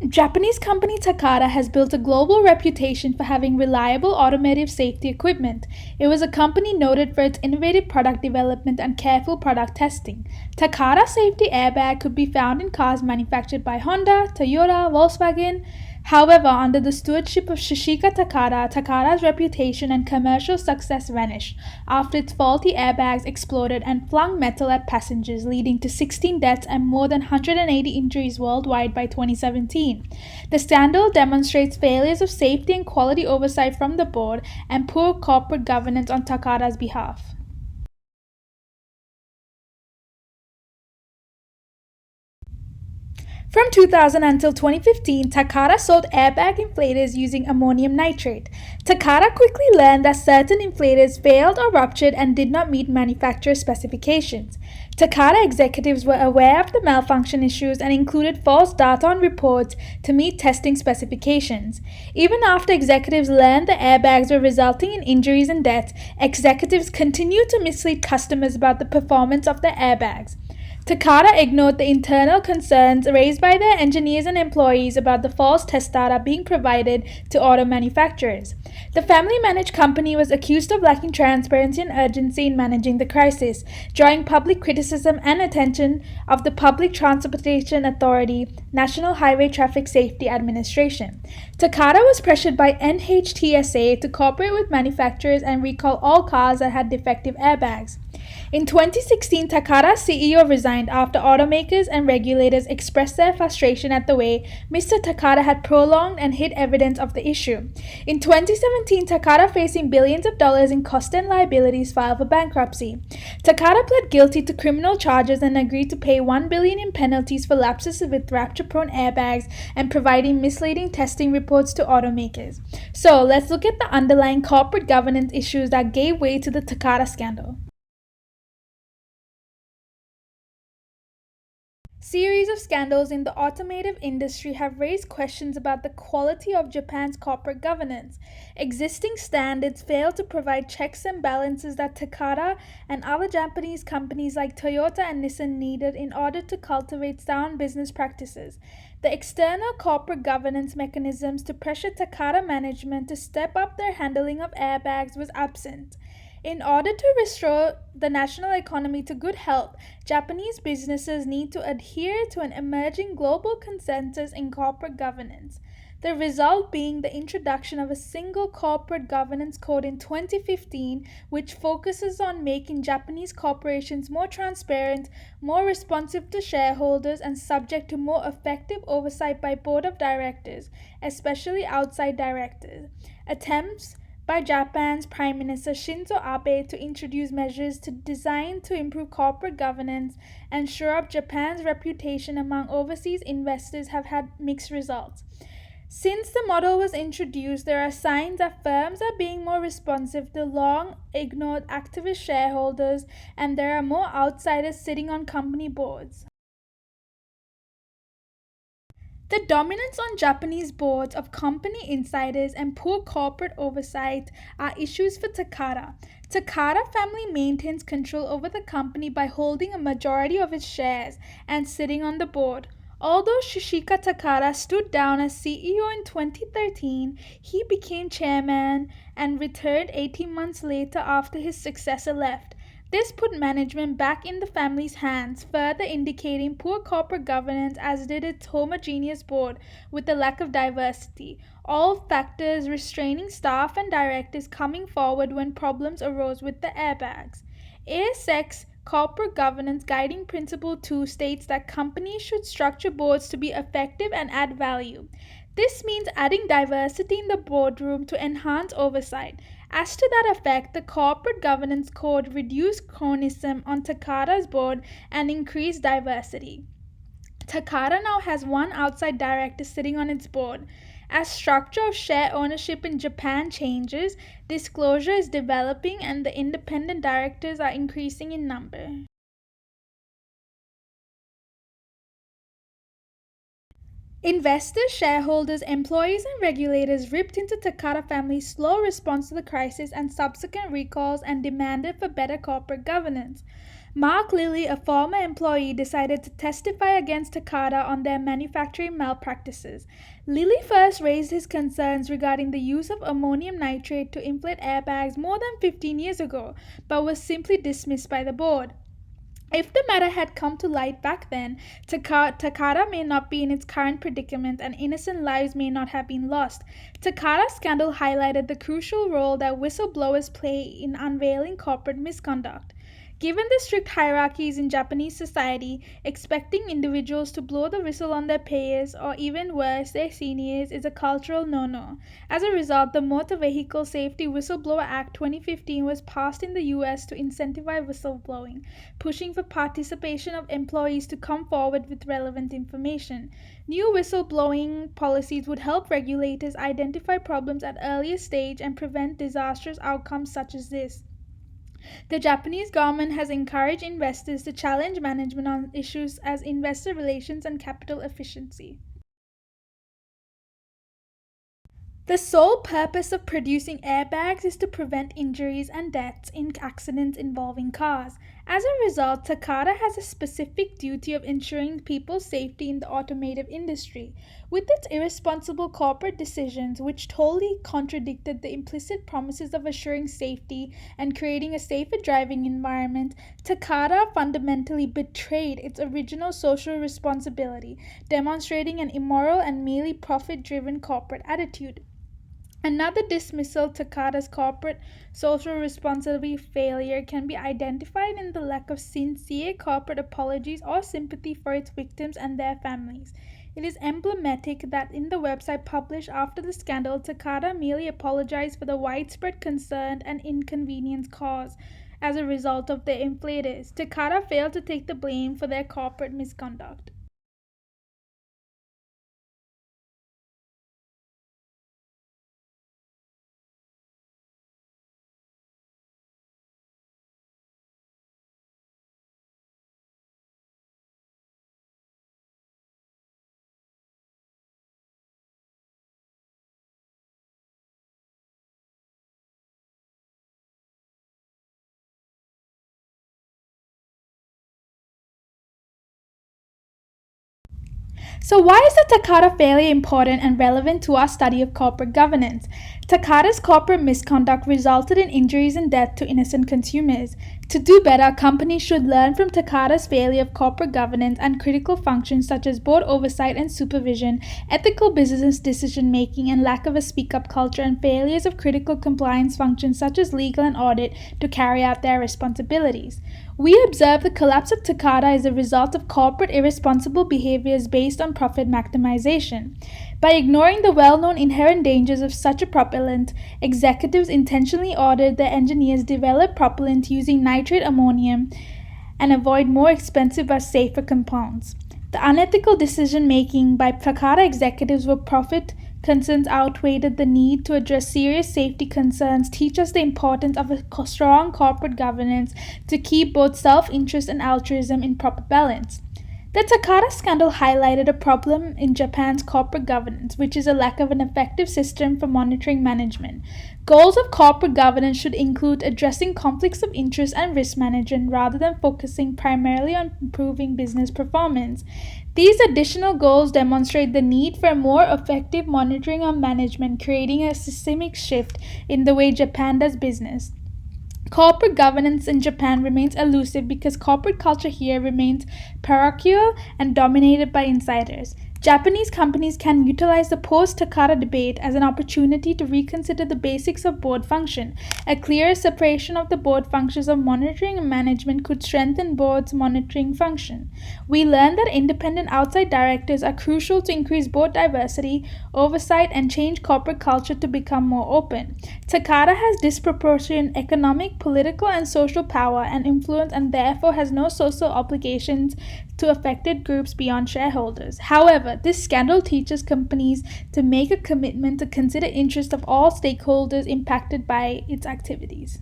Japanese company Takata has built a global reputation for having reliable automotive safety equipment. It was a company noted for its innovative product development and careful product testing. Takata safety airbag could be found in cars manufactured by Honda, Toyota, Volkswagen. However, under the stewardship of Shishika Takata, Takata's reputation and commercial success vanished after its faulty airbags exploded and flung metal at passengers, leading to 16 deaths and more than 180 injuries worldwide by 2017. The scandal demonstrates failures of safety and quality oversight from the board and poor corporate governance on Takata's behalf. From 2000 until 2015, Takata sold airbag inflators using ammonium nitrate. Takata quickly learned that certain inflators failed or ruptured and did not meet manufacturer specifications. Takata executives were aware of the malfunction issues and included false data on reports to meet testing specifications. Even after executives learned the airbags were resulting in injuries and deaths, executives continued to mislead customers about the performance of the airbags. Takata ignored the internal concerns raised by their engineers and employees about the false test data being provided to auto manufacturers. The family managed company was accused of lacking transparency and urgency in managing the crisis, drawing public criticism and attention of the Public Transportation Authority, National Highway Traffic Safety Administration. Takata was pressured by NHTSA to cooperate with manufacturers and recall all cars that had defective airbags. In 2016, Takata's CEO resigned after automakers and regulators expressed their frustration at the way Mr. Takata had prolonged and hid evidence of the issue. In 2017, Takata, facing billions of dollars in cost and liabilities, filed for bankruptcy. Takata pled guilty to criminal charges and agreed to pay $1 billion in penalties for lapses with rapture-prone airbags and providing misleading testing reports to automakers. So, let's look at the underlying corporate governance issues that gave way to the Takata scandal. Series of scandals in the automotive industry have raised questions about the quality of Japan's corporate governance. Existing standards fail to provide checks and balances that Takata and other Japanese companies like Toyota and Nissan needed in order to cultivate sound business practices. The external corporate governance mechanisms to pressure Takata management to step up their handling of airbags was absent. In order to restore the national economy to good health, Japanese businesses need to adhere to an emerging global consensus in corporate governance. The result being the introduction of a single corporate governance code in 2015, which focuses on making Japanese corporations more transparent, more responsive to shareholders, and subject to more effective oversight by board of directors, especially outside directors. Attempts by Japan's Prime Minister Shinzo Abe to introduce measures designed to improve corporate governance and shore up Japan's reputation among overseas investors have had mixed results. Since the model was introduced, there are signs that firms are being more responsive to long ignored activist shareholders and there are more outsiders sitting on company boards. The dominance on Japanese boards of company insiders and poor corporate oversight are issues for Takata. Takata family maintains control over the company by holding a majority of its shares and sitting on the board. Although Shishika Takata stood down as CEO in 2013, he became chairman and returned 18 months later after his successor left. This put management back in the family's hands, further indicating poor corporate governance, as did its homogeneous board with a lack of diversity, all factors restraining staff and directors coming forward when problems arose with the airbags. ASX Corporate Governance Guiding Principle 2 states that companies should structure boards to be effective and add value. This means adding diversity in the boardroom to enhance oversight. As to that effect, the Corporate Governance Code reduced cronyism on Takata's board and increased diversity. Takata now has one outside director sitting on its board. As structure of share ownership in Japan changes, disclosure is developing and the independent directors are increasing in number. Investors, shareholders, employees, and regulators ripped into Takata family's slow response to the crisis and subsequent recalls and demanded for better corporate governance. Mark Lilly, a former employee, decided to testify against Takata on their manufacturing malpractices. Lilly first raised his concerns regarding the use of ammonium nitrate to inflate airbags more than 15 years ago, but was simply dismissed by the board. If the matter had come to light back then, Takata may not be in its current predicament and innocent lives may not have been lost. Takata's scandal highlighted the crucial role that whistleblowers play in unveiling corporate misconduct. Given the strict hierarchies in Japanese society, expecting individuals to blow the whistle on their peers or even worse, their seniors is a cultural no-no. As a result, the Motor Vehicle Safety Whistleblower Act 2015 was passed in the US to incentivize whistleblowing, pushing for participation of employees to come forward with relevant information. New whistleblowing policies would help regulators identify problems at earlier stage and prevent disastrous outcomes such as this. The Japanese government has encouraged investors to challenge management on issues as investor relations and capital efficiency. The sole purpose of producing airbags is to prevent injuries and deaths in accidents involving cars. As a result, Takata has a specific duty of ensuring people's safety in the automotive industry. With its irresponsible corporate decisions, which totally contradicted the implicit promises of assuring safety and creating a safer driving environment, Takata fundamentally betrayed its original social responsibility, demonstrating an immoral and merely profit-driven corporate attitude. Another dismissal, Takata's corporate social responsibility failure, can be identified in the lack of sincere corporate apologies or sympathy for its victims and their families. It is emblematic that in the website published after the scandal, Takata merely apologized for the widespread concern and inconvenience caused as a result of their inflators. Takata failed to take the blame for their corporate misconduct. So, why is the Takata failure important and relevant to our study of corporate governance? Takata's corporate misconduct resulted in injuries and death to innocent consumers. To do better, companies should learn from Takata's failure of corporate governance and critical functions such as board oversight and supervision, ethical business decision making, and lack of a speak up culture, and failures of critical compliance functions such as legal and audit to carry out their responsibilities. We observe the collapse of Takata as a result of corporate irresponsible behaviors based on profit maximization. By ignoring the well-known inherent dangers of such a propellant, executives intentionally ordered their engineers develop propellant using nitrate ammonium and avoid more expensive but safer compounds. The unethical decision-making by Takata executives where profit concerns outweighed the need to address serious safety concerns teach us the importance of a strong corporate governance to keep both self-interest and altruism in proper balance. The Takata scandal highlighted a problem in Japan's corporate governance, which is a lack of an effective system for monitoring management. Goals of corporate governance should include addressing conflicts of interest and risk management rather than focusing primarily on improving business performance. These additional goals demonstrate the need for more effective monitoring of management, creating a systemic shift in the way Japan does business. Corporate governance in Japan remains elusive because corporate culture here remains parochial and dominated by insiders. Japanese companies can utilize the post-Takata debate as an opportunity to reconsider the basics of board function. A clearer separation of the board functions of monitoring and management could strengthen board's monitoring function. We learned that independent outside directors are crucial to increase board diversity, oversight, and change corporate culture to become more open. Takata has disproportionate economic, political, and social power and influence and therefore has no social obligations to affected groups beyond shareholders. However, this scandal teaches companies to make a commitment to consider interests of all stakeholders impacted by its activities.